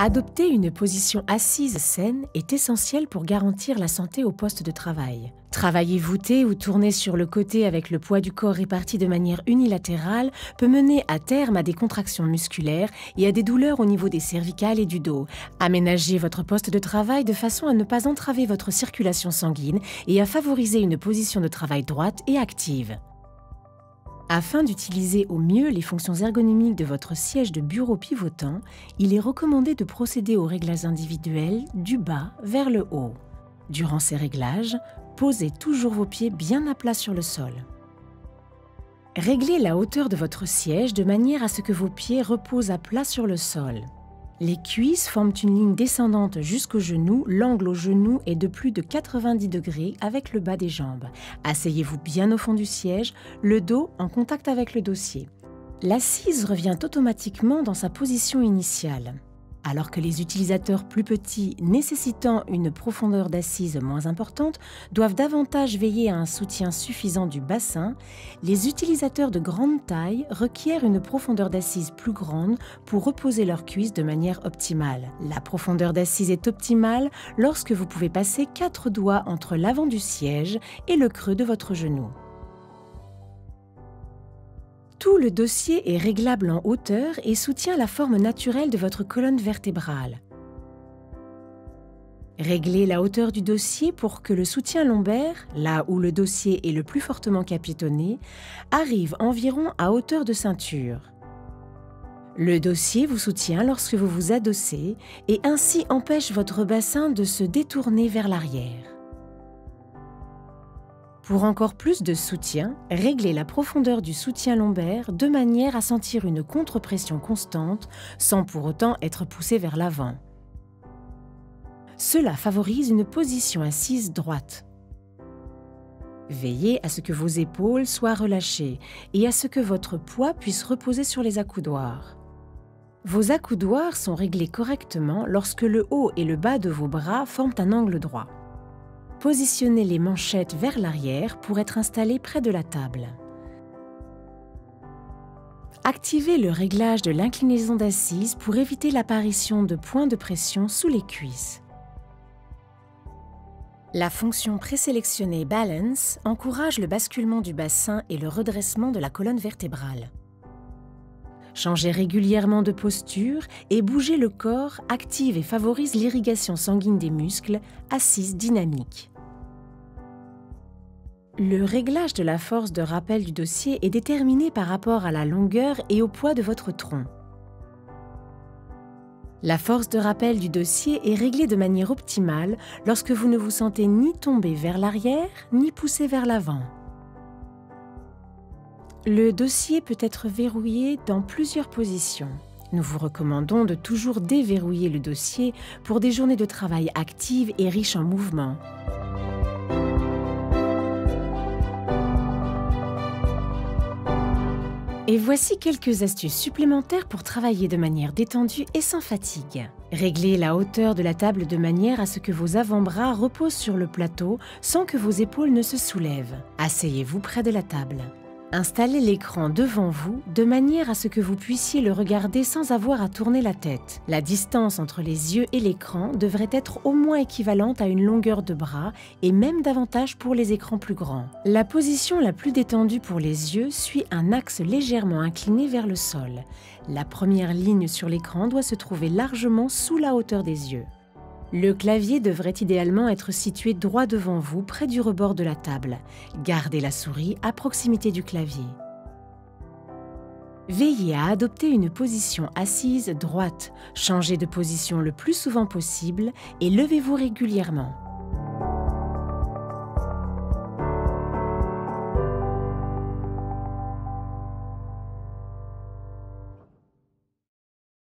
Adopter une position assise saine est essentiel pour garantir la santé au poste de travail. Travailler voûté ou tourné sur le côté avec le poids du corps réparti de manière unilatérale peut mener à terme à des contractions musculaires et à des douleurs au niveau des cervicales et du dos. Aménagez votre poste de travail de façon à ne pas entraver votre circulation sanguine et à favoriser une position de travail droite et active. Afin d'utiliser au mieux les fonctions ergonomiques de votre siège de bureau pivotant, il est recommandé de procéder aux réglages individuels du bas vers le haut. Durant ces réglages, posez toujours vos pieds bien à plat sur le sol. Réglez la hauteur de votre siège de manière à ce que vos pieds reposent à plat sur le sol. Les cuisses forment une ligne descendante jusqu'au genou. L'angle au genou est de plus de 90 degrés avec le bas des jambes. Asseyez-vous bien au fond du siège, le dos en contact avec le dossier. L'assise revient automatiquement dans sa position initiale. Alors que les utilisateurs plus petits, nécessitant une profondeur d'assise moins importante, doivent davantage veiller à un soutien suffisant du bassin, les utilisateurs de grande taille requièrent une profondeur d'assise plus grande pour reposer leurs cuisses de manière optimale. La profondeur d'assise est optimale lorsque vous pouvez passer 4 doigts entre l'avant du siège et le creux de votre genou. Tout le dossier est réglable en hauteur et soutient la forme naturelle de votre colonne vertébrale. Réglez la hauteur du dossier pour que le soutien lombaire, là où le dossier est le plus fortement capitonné, arrive environ à hauteur de ceinture. Le dossier vous soutient lorsque vous vous adossez et ainsi empêche votre bassin de se détourner vers l'arrière. Pour encore plus de soutien, réglez la profondeur du soutien lombaire de manière à sentir une contre-pression constante sans pour autant être poussé vers l'avant. Cela favorise une position assise droite. Veillez à ce que vos épaules soient relâchées et à ce que votre poids puisse reposer sur les accoudoirs. Vos accoudoirs sont réglés correctement lorsque le haut et le bas de vos bras forment un angle droit. Positionnez les manchettes vers l'arrière pour être installées près de la table. Activez le réglage de l'inclinaison d'assise pour éviter l'apparition de points de pression sous les cuisses. La fonction présélectionnée Balance encourage le basculement du bassin et le redressement de la colonne vertébrale. Changez régulièrement de posture et bougez le corps active et favorise l'irrigation sanguine des muscles, assise dynamique. Le réglage de la force de rappel du dossier est déterminé par rapport à la longueur et au poids de votre tronc. La force de rappel du dossier est réglée de manière optimale lorsque vous ne vous sentez ni tomber vers l'arrière ni pousser vers l'avant. Le dossier peut être verrouillé dans plusieurs positions. Nous vous recommandons de toujours déverrouiller le dossier pour des journées de travail actives et riches en mouvements. Et voici quelques astuces supplémentaires pour travailler de manière détendue et sans fatigue. Réglez la hauteur de la table de manière à ce que vos avant-bras reposent sur le plateau sans que vos épaules ne se soulèvent. Asseyez-vous près de la table. Installez l'écran devant vous de manière à ce que vous puissiez le regarder sans avoir à tourner la tête. La distance entre les yeux et l'écran devrait être au moins équivalente à une longueur de bras et même davantage pour les écrans plus grands. La position la plus détendue pour les yeux suit un axe légèrement incliné vers le sol. La première ligne sur l'écran doit se trouver largement sous la hauteur des yeux. Le clavier devrait idéalement être situé droit devant vous, près du rebord de la table. Gardez la souris à proximité du clavier. Veillez à adopter une position assise droite. Changez de position le plus souvent possible et levez-vous régulièrement.